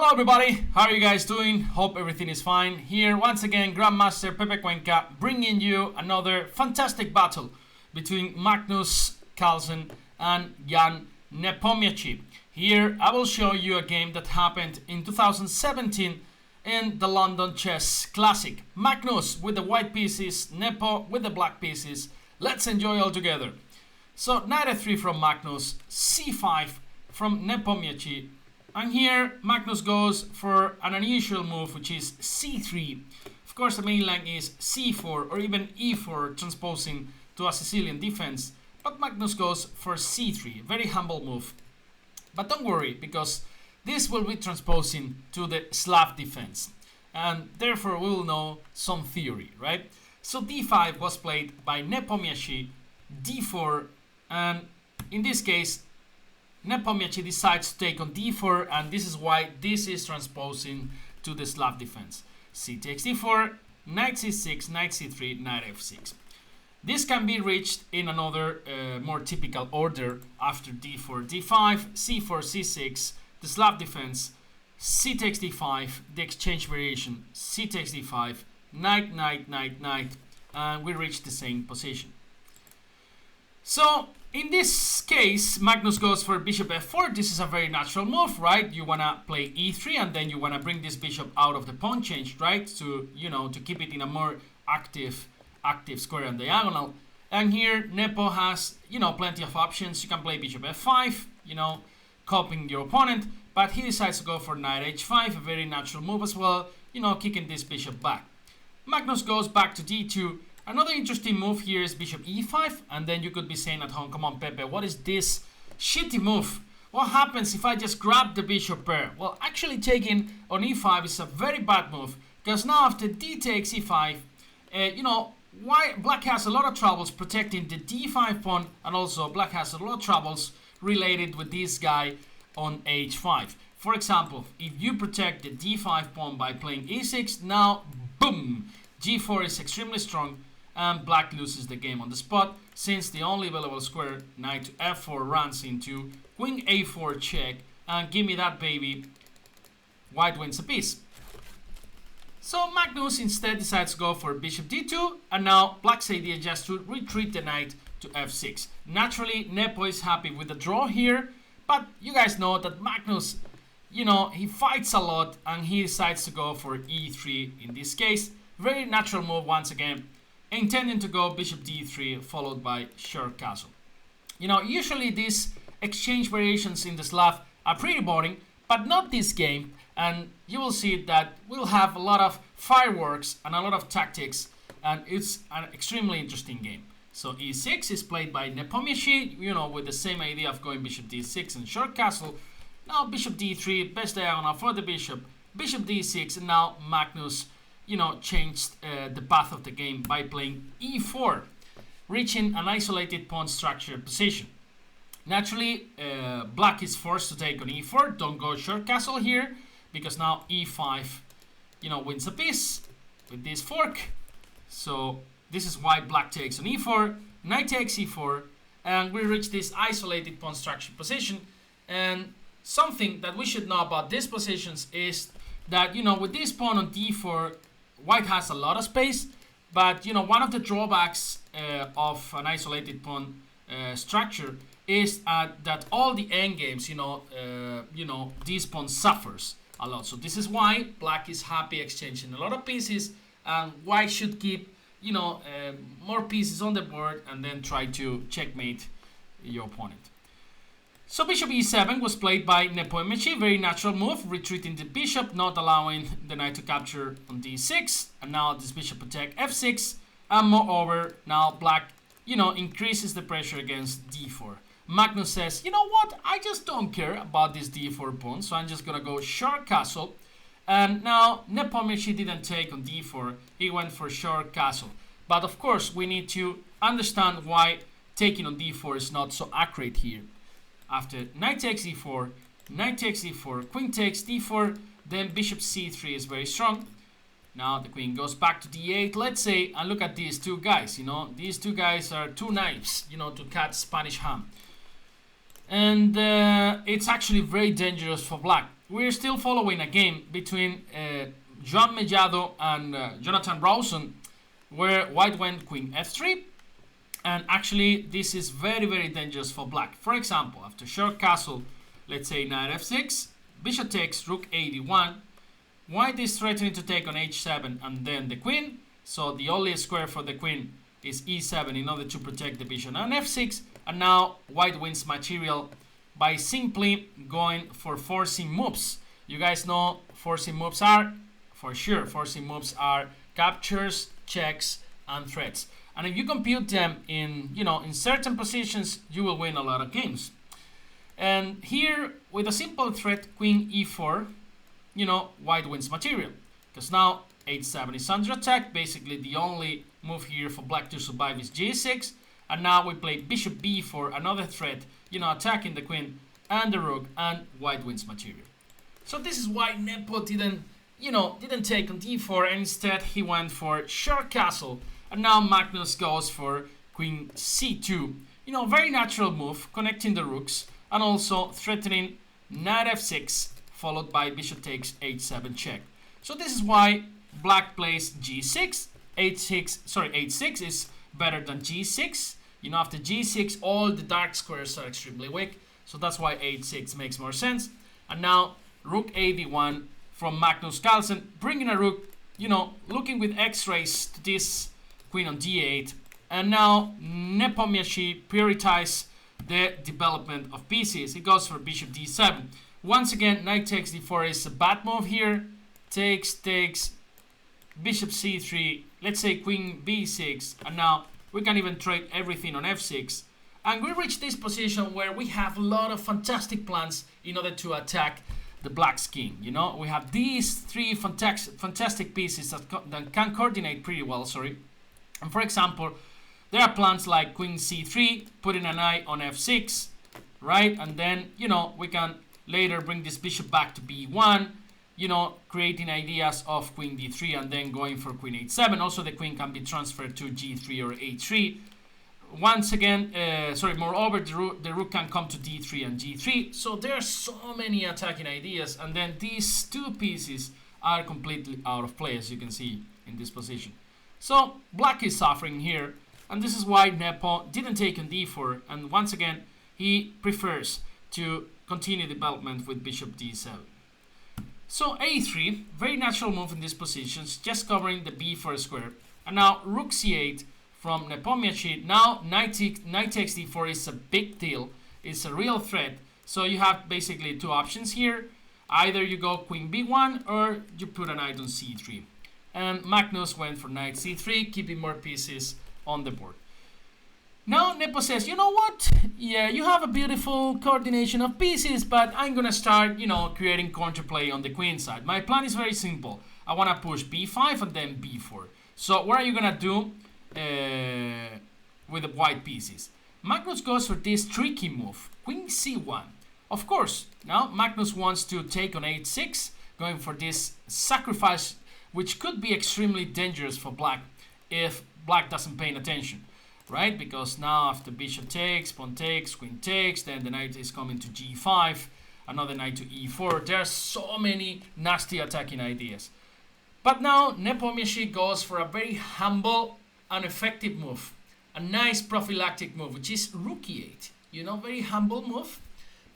Hello everybody, how are you guys doing? Hope everything is fine. Here once again, Grandmaster Pepe Cuenca bringing you another fantastic battle between Magnus Carlsen and Jan Nepomniachtchi. Here I will show you a game that happened in 2017 in the London Chess Classic. Magnus with the white pieces, Nepo with the black pieces. Let's enjoy all together. So knight f3 from Magnus, c5 from Nepomniachtchi. And here Magnus goes for an unusual move, which is c3. Of course the main line is c4 or even e4, transposing to a Sicilian defense. But Magnus goes for c3, very humble move. But don't worry, because this will be transposing to the Slav defense. And therefore we will know some theory, right? So d5 was played by Nepomniachtchi, d4, and in this case Nepomniachtchi decides to take on d4, and this is why this is transposing to the Slav defense. C takes d4, knight c6, knight c3, knight f6. This can be reached in another more typical order after d4, d5, c4, c6, the Slav defense, c takes d5, the exchange variation, c takes d5, knight, knight, knight, knight, and we reach the same position. So in this case, Magnus goes for bishop f4. This is a very natural move, right? You wanna play e3 and then you wanna bring this bishop out of the pawn change, right? To to keep it in a more active square and diagonal. And here Nepo has plenty of options. You can play bishop f5, copying your opponent, but he decides to go for knight h5, a very natural move as well, kicking this bishop back. Magnus goes back to d2. Another interesting move here is bishop e5, and then you could be saying at home, come on Pepe, what is this shitty move? What happens if I just grab the bishop pair? Well, actually taking on e5 is a very bad move, because now after d takes e5, why black has a lot of troubles protecting the d5 pawn, and also black has a lot of troubles related with this guy on h5. For example, if you protect the d5 pawn by playing e6, now boom, g4 is extremely strong, and black loses the game on the spot, since the only available square, knight to f4, runs into queen a4 check, and give me that baby, white wins a piece. So Magnus instead decides to go for bishop d2, and now black's idea is just to retreat the knight to f6. Naturally, Nepo is happy with the draw here, but you guys know that Magnus, he fights a lot, and he decides to go for e3 in this case. Very natural move once again, intending to go bishop d3 followed by short castle. Usually these exchange variations in the Slav are pretty boring, but not this game, and you will see that we'll have a lot of fireworks and a lot of tactics, and it's an extremely interesting game. So e6 is played by Nepomniachtchi, with the same idea of going bishop d6 and short castle. Now bishop d3, best diagonal for the bishop, bishop d6, and now Magnus changed the path of the game by playing e4, reaching an isolated pawn structure position. Naturally, black is forced to take on e4. Don't go short castle here, because now e5, wins a piece with this fork. So this is why black takes on e4, knight takes e4, and we reach this isolated pawn structure position. And something that we should know about these positions is that, with this pawn on d4, white has a lot of space, but one of the drawbacks of an isolated pawn structure is that all the endgames, this pawn suffers a lot. So this is why black is happy exchanging a lot of pieces, and white should keep more pieces on the board and then try to checkmate your opponent. So bishop e7 was played by Nepomniachtchi, very natural move, retreating the bishop, not allowing the knight to capture on d6, and now this bishop attack f6, and moreover, now black, increases the pressure against d4. Magnus says, you know what, I just don't care about this d4 pawn, so I'm just gonna go short castle, and now Nepomniachtchi didn't take on d4, he went for short castle. But of course, we need to understand why taking on d4 is not so accurate here. After knight takes e4, knight takes e4, queen takes d4, then bishop c3 is very strong. Now the queen goes back to d8, let's say, and look at these two guys, these two guys are two knives, to cut Spanish ham. And it's actually very dangerous for black. We're still following a game between Joan Mellado and Jonathan Rawson, where white went queen f3, and actually this is very, very dangerous for black. For example, after short castle, let's say knight f6, bishop takes, rook a1, white is threatening to take on h7 and then the queen, so the only square for the queen is e7 in order to protect the bishop on f6, and now white wins material by simply going for forcing moves. You guys know forcing moves are, for sure, forcing moves are captures, checks, and threats. And if you compute them in, in certain positions, you will win a lot of games. And here, with a simple threat, queen e4, white wins material. Because now h7 is under attack. Basically, the only move here for black to survive is g6. And now we play bishop b4, another threat, attacking the queen and the rook, and white wins material. So this is why Nepo didn't take on d4, and instead he went for short castle. And now Magnus goes for queen c2. Very natural move, connecting the rooks, and also threatening knight f6, followed by bishop takes h7 check. So this is why black plays g6. h6 is better than g6. After g6, all the dark squares are extremely weak. So that's why h6 makes more sense. And now rook ad1 from Magnus Carlsen, bringing a rook, looking with x-rays to this queen on d8. And now Nepomniachtchi prioritizes the development of pieces. He goes for bishop d7. Once again, knight takes d4 is a bad move here. Takes, bishop c3, let's say queen b6, and now we can even trade everything on f6. And we reach this position where we have a lot of fantastic plans in order to attack the black's king. We have these three fantastic pieces that can coordinate pretty well, And for example, there are plans like queen c3, putting an eye on f6, right? And then, we can later bring this bishop back to b1, creating ideas of queen d3 and then going for queen h7. Also, the queen can be transferred to g3 or h3. Once again, moreover, the rook can come to d3 and g3. So there are so many attacking ideas, and then these two pieces are completely out of play, as you can see in this position. So black is suffering here, and this is why Nepo didn't take on d4, and once again, he prefers to continue development with bishop d7. So a3, very natural move in these positions, just covering the b4 square. And now rook c8 from Nepomniachtchi. Now knight takes d4 is a big deal. It's a real threat. So you have basically two options here. Either you go queen b1 or you put a knight on c3. And Magnus went for knight c3, keeping more pieces on the board. Now Nepo says, you know what? Yeah, you have a beautiful coordination of pieces, but I'm gonna start, creating counterplay on the queen side. My plan is very simple. I wanna push b5 and then b4. So what are you gonna do with the white pieces? Magnus goes for this tricky move, queen c1. Of course, now Magnus wants to take on h6, going for this sacrifice, which could be extremely dangerous for black if black doesn't pay attention. Right, because now after bishop takes, pawn takes, queen takes, then the knight is coming to g5, another knight to e4. There are so many nasty attacking ideas. But now Nepomniachtchi goes for a very humble and effective move, a nice prophylactic move, which is rook e8. Very humble move,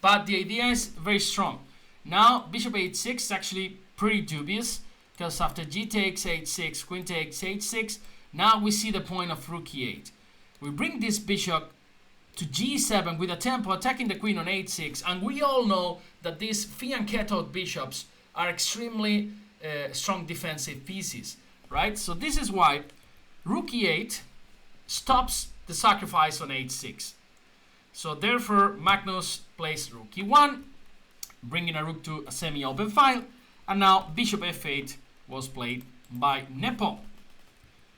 but the idea is very strong. Now bishop h6 is actually pretty dubious, because after g takes h6, queen takes h6, now we see the point of rook e8. We bring this bishop to g7 with a tempo attacking the queen on h6, and we all know that these fianchettoed bishops are extremely strong defensive pieces, right? So this is why rook e8 stops the sacrifice on h6. So therefore Magnus plays rook e1, bringing a rook to a semi-open file, and now bishop f8 was played by Nepo.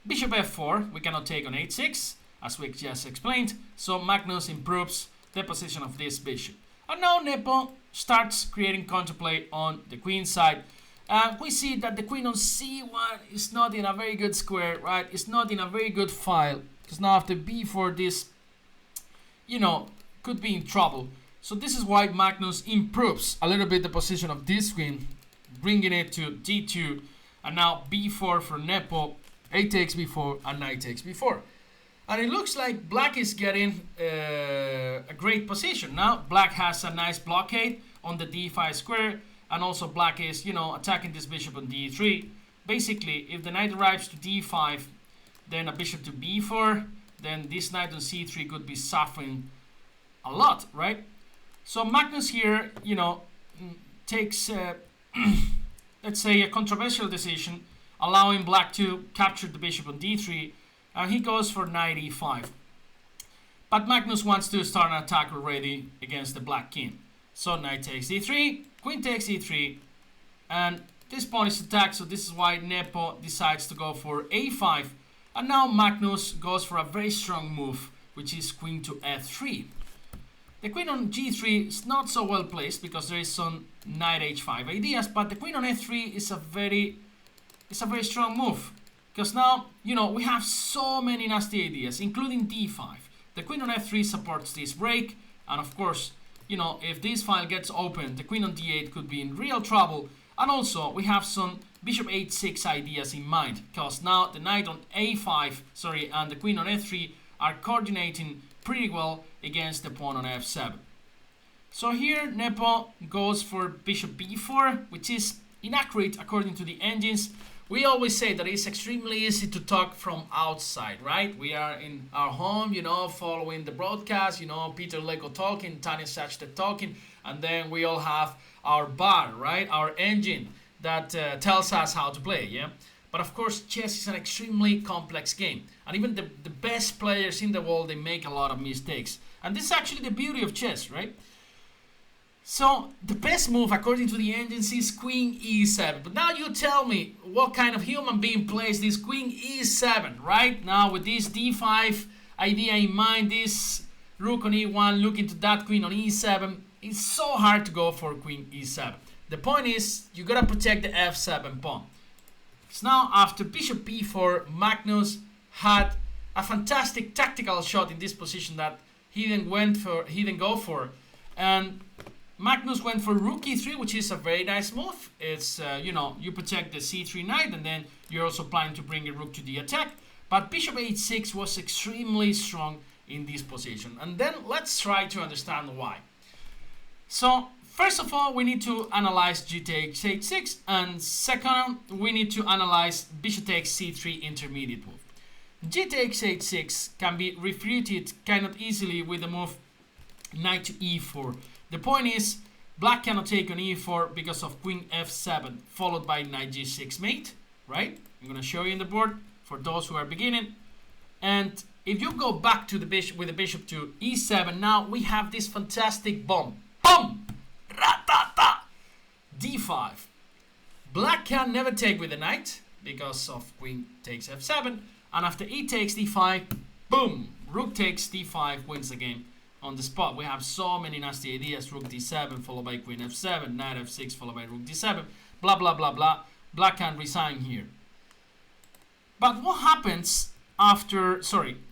Bishop f4, we cannot take on h6, as we just explained, so Magnus improves the position of this bishop. And now Nepo starts creating counterplay on the queen side. And we see that the queen on c1 is not in a very good square, right? It's not in a very good file, because now after b4 this, could be in trouble. So this is why Magnus improves a little bit the position of this queen, bringing it to d2, and now b4 for Nepo, a takes b4, and knight takes b4. And it looks like black is getting a great position. Now black has a nice blockade on the d5 square, and also black is, attacking this bishop on d3. Basically, if the knight arrives to d5, then a bishop to b4, then this knight on c3 could be suffering a lot, right? So Magnus here, takes, let's say, a controversial decision, allowing black to capture the bishop on d3, and he goes for knight e5. But Magnus wants to start an attack already against the black king. So knight takes d3, queen takes e3, and this pawn is attacked, so this is why Nepo decides to go for a5, and now Magnus goes for a very strong move, which is queen to f3. The queen on g3 is not so well placed because there is some knight h5 ideas, but the queen on f3 is a very strong move, because now, we have so many nasty ideas, including d5. The queen on f3 supports this break, and of course, if this file gets open, the queen on d8 could be in real trouble. And also, we have some bishop h6 ideas in mind, because now the knight on a5, and the queen on f3 are coordinating pretty well against the pawn on f7. So here, Nepo goes for bishop b4, which is inaccurate according to the engines. We always say that it's extremely easy to talk from outside, right? We are in our home, following the broadcast, Peter Leko talking, Tanya Sachtet talking, and then we all have our bar, right? Our engine that tells us how to play, yeah? But of course, chess is an extremely complex game. And even the best players in the world, they make a lot of mistakes. And this is actually the beauty of chess, right? So the best move, according to the engines, is queen e7. But now you tell me, what kind of human being plays this queen e7, right? Now with this d5 idea in mind, this rook on e1, looking to that queen on e7, it's so hard to go for queen e7. The point is, you gotta protect the f7 pawn. So now, after bishop b4, Magnus had a fantastic tactical shot in this position that he didn't go for, and Magnus went for rook e3, which is a very nice move. It's you protect the c3 knight, and then you're also planning to bring a rook to the attack. But bishop h6 was extremely strong in this position, and then let's try to understand why. So first of all, we need to analyze g takes h6, and second, we need to analyze bishop takes c3 intermediate move. G takes h6 can be refuted kind of easily with the move knight to e4. The point is, black cannot take on e4 because of queen f7, followed by knight g6 mate, right? I'm going to show you in the board for those who are beginning. And if you go back to the bishop with the bishop to e7, now we have this fantastic bomb. Boom! Ra-ta-ta! d5. Black can never take with the knight because of queen takes f7. And after e takes d5, boom! Rook takes d5, wins the game on the spot. We have so many nasty ideas. Rook d7 followed by queen f7, knight f6 followed by rook d7, blah blah blah blah. Black can resign here. But what happens after,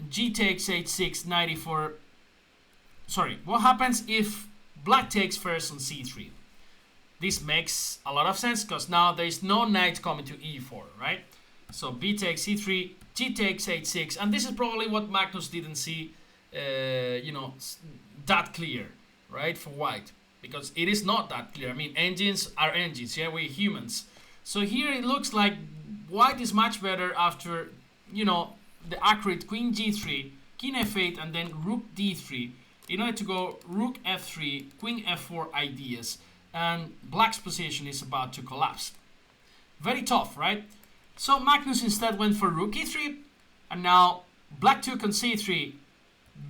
g takes h6, knight e4, what happens if black takes first on c3? This makes a lot of sense because now there is no knight coming to e4, right? So b takes c3, g takes h6, and this is probably what Magnus didn't see that clear, right, for white, because it is not that clear. I mean, engines are engines, yeah, we're humans. So here it looks like white is much better after, the accurate queen g3, king f8, and then rook d3, in order to go rook f3, queen f4 ideas, and black's position is about to collapse. Very tough, right? So Magnus instead went for rook e3, and now black took on c3,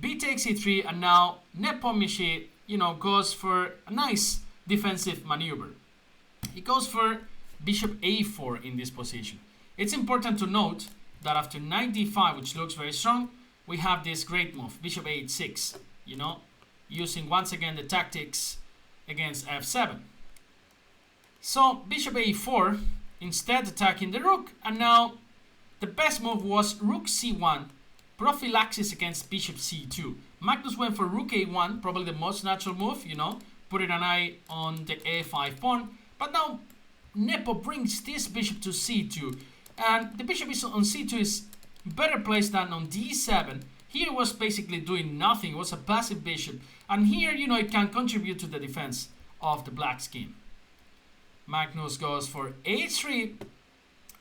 b takes e3, and now Nepomniachtchi, goes for a nice defensive maneuver. He goes for bishop a4 in this position. It's important to note that after knight d5, which looks very strong, we have this great move, bishop h6, using once again the tactics against f7. So bishop a4, instead attacking the rook, and now the best move was rook c1, prophylaxis against bishop c2. Magnus went for rook a1, probably the most natural move, you know, putting an eye on the a5 pawn. But now Nepo brings this bishop to c2, and the bishop is on c2 is better placed than on d7. Here it was basically doing nothing. It was a passive bishop, and here, you know, it can contribute to the defense of the black scheme. Magnus goes for h3,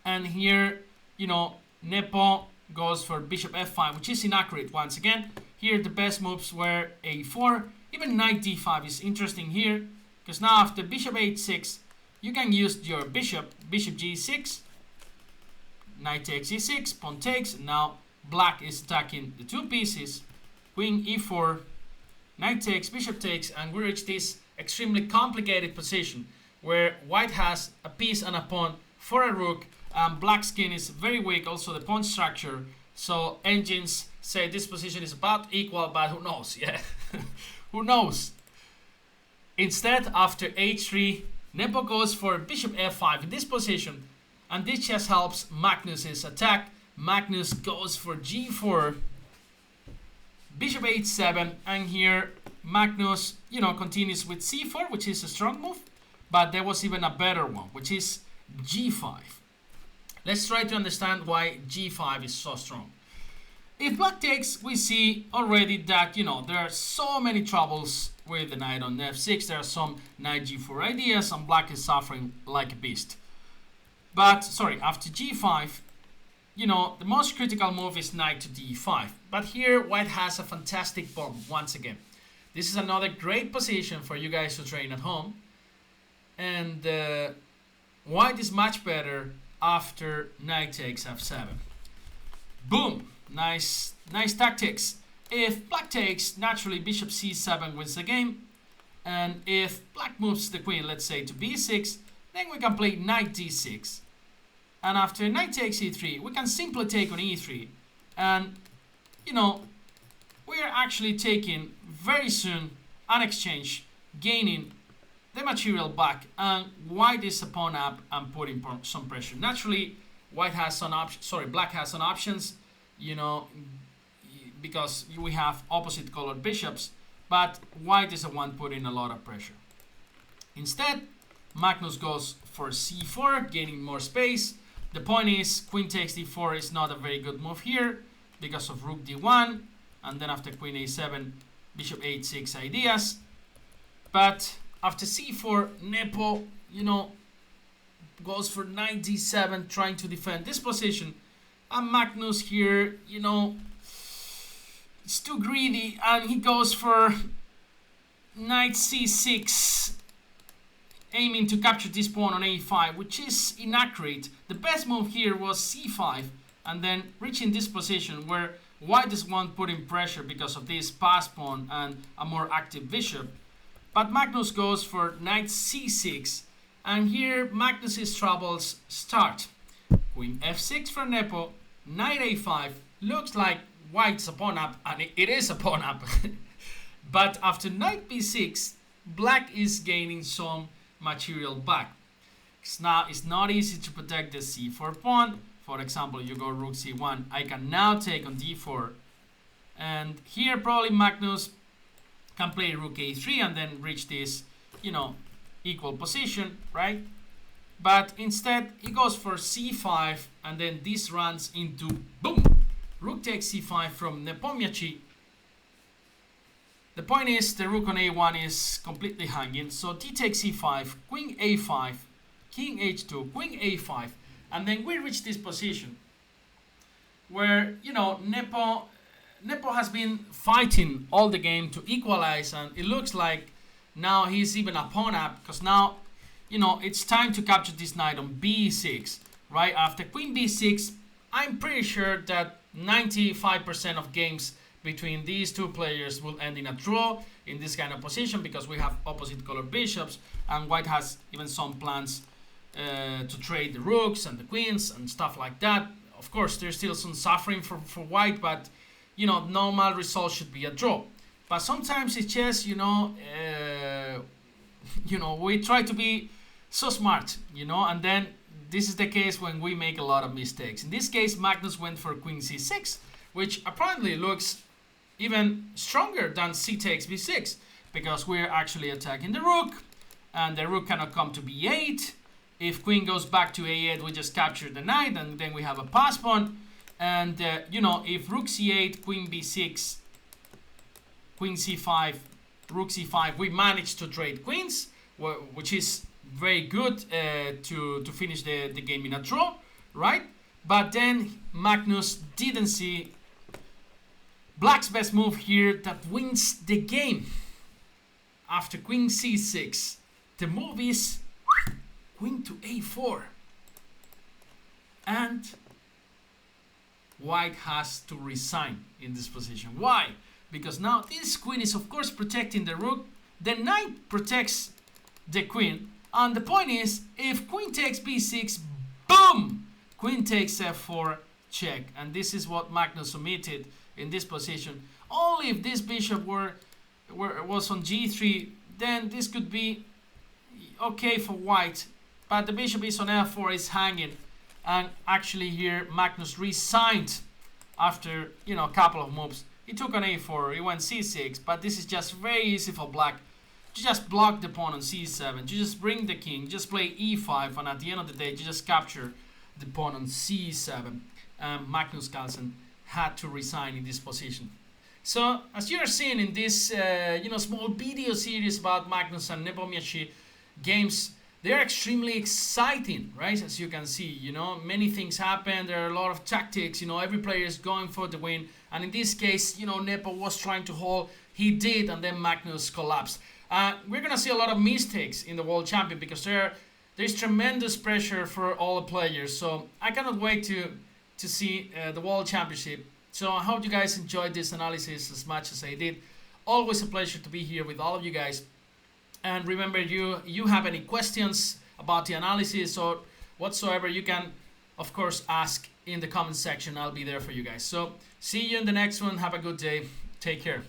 and here, you know, Nepo goes for bishop f5, which is inaccurate once again. Here the best moves were a4, even knight d5 is interesting here, because now after bishop h6, you can use your bishop g6, knight takes e6, pawn takes, and now black is attacking the two pieces, queen e4, knight takes, bishop takes, and we reach this extremely complicated position where white has a piece and a pawn for a rook, and black's skin is very weak, also the pawn structure. So engines say this position is about equal, but who knows? Yeah, who knows? Instead, after h3, Nepo goes for bishop f5 in this position, and this just helps Magnus's attack. Magnus goes for g4, bishop h7, and here Magnus, you know, continues with c4, which is a strong move, but there was even a better one, which is g5. Let's try to understand why g5 is so strong. If black takes, we see already that, you know, there are so many troubles with the knight on f6. There are some knight g4 ideas, and black is suffering like a beast. But, sorry, after g5, you know, the most critical move is knight to d5. But here, white has a fantastic bomb once again. This is another great position for you guys to train at home. And white is much better after knight takes f7. Boom! Nice tactics. If black takes, naturally bishop c7 wins the game. And if black moves the queen, let's say to b6, then we can play knight d6. And after knight takes e3, we can simply take on e3. And, you know, we are actually taking very soon an exchange, gaining the material back, and white is a pawn up and putting some pressure. Naturally, white has some options. Sorry, black has some options, you know, because we have opposite colored bishops, but white is the one putting a lot of pressure. Instead, Magnus goes for c4, gaining more space. The point is, queen takes d4 is not a very good move here because of rook d1, and then after queen a7, bishop h6 ideas. But after c4, Nepo, you know, goes for knight d7, trying to defend this position. And Magnus here, you know, it's too greedy, and he goes for knight c6, aiming to capture this pawn on a5, which is inaccurate. The best move here was c5, and then reaching this position where white is one putting pressure because of this pass pawn and a more active bishop. But Magnus goes for knight c6, and here Magnus's troubles start. Queen f6 for Nepo, knight a5, looks like white's a pawn up, and it is a pawn up. But after knight b6, black is gaining some material back. Now it's not easy to protect the c4 pawn. For example, you go rook c1, I can now take on d4, and here probably Magnus can play rook a3 and then reach this, you know, equal position, right? But instead he goes for c5, and then this runs into boom, rook takes c5 from Nepomniachtchi. The point is the rook on a1 is completely hanging, so d takes c5, queen a5, king h2, queen a5, and then we reach this position where, you know, Nepo has been fighting all the game to equalize, and it looks like now he's even a pawn up, because now, you know, it's time to capture this knight on b6, right? After queen b6, I'm pretty sure that 95% of games between these two players will end in a draw in this kind of position, because we have opposite colored bishops, and white has even some plans to trade the rooks and the queens and stuff like that. Of course, there's still some suffering for white, but, you know, normal result should be a draw. But sometimes it's just, you know, we try to be so smart, you know, and then this is the case when we make a lot of mistakes. In this case, Magnus went for queen c6, which apparently looks even stronger than c takes b6 because we're actually attacking the rook, and the rook cannot come to b8. If queen goes back to a8, we just capture the knight, and then we have a pass pawn. And you know, if rook c8, queen b6, queen c5, rook c5, we manage to trade queens, which is very good to finish the game in a draw, right? But then Magnus didn't see black's best move here that wins the game. After queen c6, the move is queen to a4. And white has to resign in this position. Why? Because now this queen is of course protecting the rook. The knight protects the queen. And the point is, if queen takes b6, boom! Queen takes f4, check. And this is what Magnus omitted in this position. Only if this bishop was on g3, then this could be okay for white. But the bishop is on f4, is hanging. And actually here Magnus resigned after, you know, a couple of moves. He took on a4, he went c6, but this is just very easy for black. You just block the pawn on c7, you just bring the king, just play e5, and at the end of the day you just capture the pawn on c7. Magnus Carlsen had to resign in this position. So as you are seeing in this you know, small video series about Magnus and Nepomniachtchi games, they are extremely exciting, right? As you can see, you know, many things happen. There are a lot of tactics, you know, every player is going for the win. And in this case, you know, Nepo was trying to hold, he did, and then Magnus collapsed. We're gonna see a lot of mistakes in the World Champion because there's tremendous pressure for all the players. So I cannot wait to see the World Championship. So I hope you guys enjoyed this analysis as much as I did. Always a pleasure to be here with all of you guys. And remember, you have any questions about the analysis or whatsoever, you can, of course, ask in the comment section. I'll be there for you guys. So see you in the next one. Have a good day. Take care.